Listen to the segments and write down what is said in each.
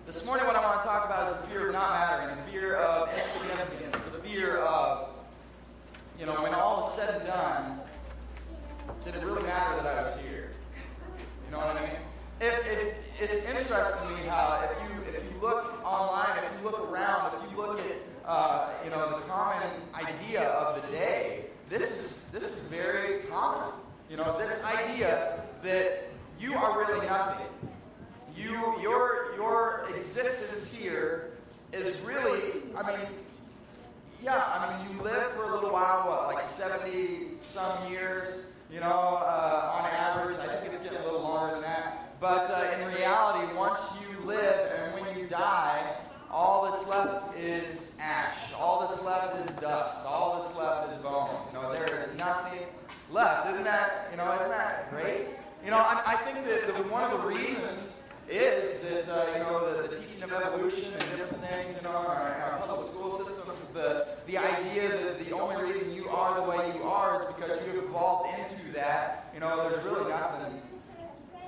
This morning what I want to talk about is the fear of not mattering, the fear of insignificance, the fear of, when all is said and done, did it really matter that I was here? You know what I mean? It's interesting to me how if you look online, if you look around, if you look at the common idea of the day, this is very common. This idea that you are really nothing. Your existence here is really, you live for a little while, like 70 some years, on average. I think it's getting a little longer than that. But in reality, once you live and when you die, all that's left is ash. All that's left is dust. All that's left is bones. There is nothing left. Isn't that great? I think that one of the reasons is that, the teaching of evolution and different things, in our public school systems, the idea that the only reason you are the way you are is because you have evolved into that. There's really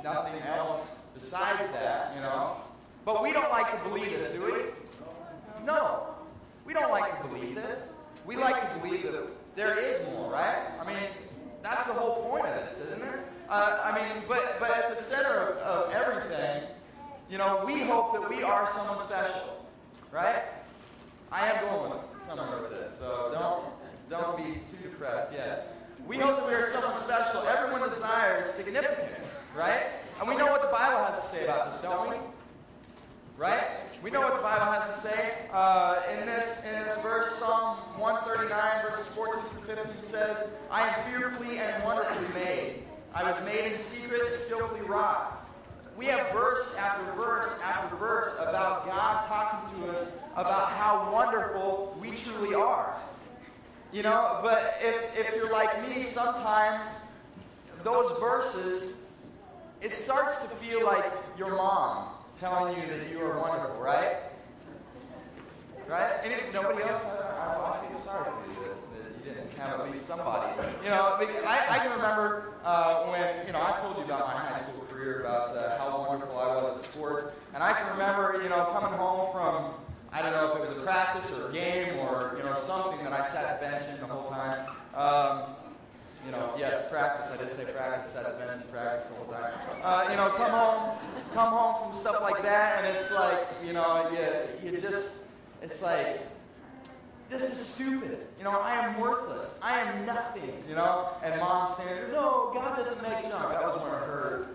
nothing else besides that, But we don't like to believe this, do we? No. We don't like to believe this. We like to believe that there is more, right? That's the whole point of this, isn't it? But at the center of everything, we hope that we are someone special, right? I am going somewhere with this, so don't be too depressed yet. We hope that we are someone special. Everyone desires significance, right? And we know what the Bible has to say about this, don't we? Right? We know what the Bible has to say. In this verse, Psalm 139, verses 14 through 15 says, I am fearfully and wonderfully made. I was made in secret and skillfully wrought. We have verse after verse after verse about God talking to us about how wonderful we truly are. But if you're like me, sometimes those verses, it starts to feel like your mom telling you that you are wonderful, right? Right? And nobody else, I feel sorry for you that you didn't have at least somebody. I can remember when, I told you about my high school career, about how wonderful I was at sports. And I can remember, coming home from, I don't know if it was a practice or a game or, something that I sat benching the whole time. It's practice. I did say practice, sat at bench and practice the whole time. Come home from stuff like that, and it's like, it's like, this is stupid. I am worthless. I am nothing. And Mom saying, no, God doesn't make junk. That was one of her,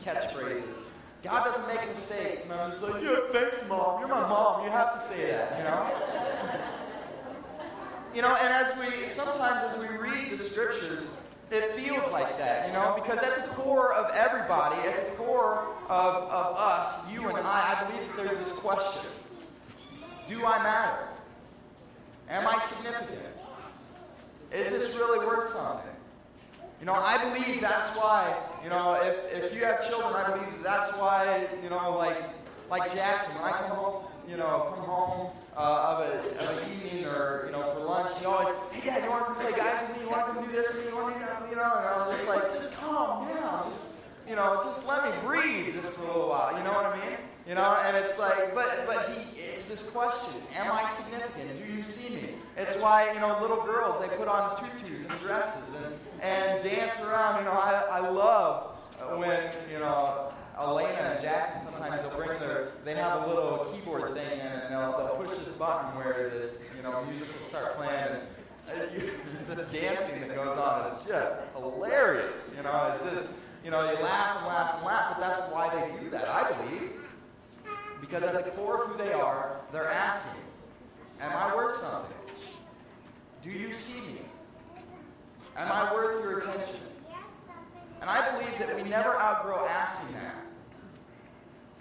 catchphrases. God doesn't make mistakes. And I'm just like, yeah, thanks, Mom. You're my mom. You have to say that, And sometimes as we read the scriptures, it feels like that, because at the core of everybody, at the core of us, you and I believe that there's this question. Do I matter? Am I significant? Is this really worth something? I believe that's why, if you have children, I believe that's why, like Jackson, when I come home of an evening or, for lunch, he always, hey, Dad, you want to come play guys with me? You want to come do this with me? You want to, and I'm just like, just calm down. Just let me breathe just for a little while. You know what I mean? And it's like, but it's this question, am I significant? Do you see me? It's why, little girls, they put on tutus and dresses and dance around. I love when, Elena and Jackson, sometimes they have a little keyboard thing and they'll push this button where this, music will start playing and the dancing that goes on is just hilarious. It's just, you laugh and laugh and laugh, but that's why they do that, I believe. Because at the core of who they are, they're asking, am I worth something? Do you see me? Am I worth your attention? And I believe that we never outgrow asking that.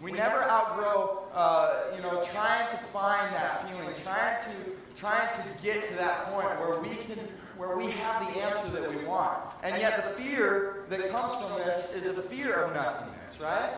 We never outgrow, trying to find that feeling, trying to get to that point where we have the answer that we want. And yet the fear that comes from this is the fear of nothingness, right?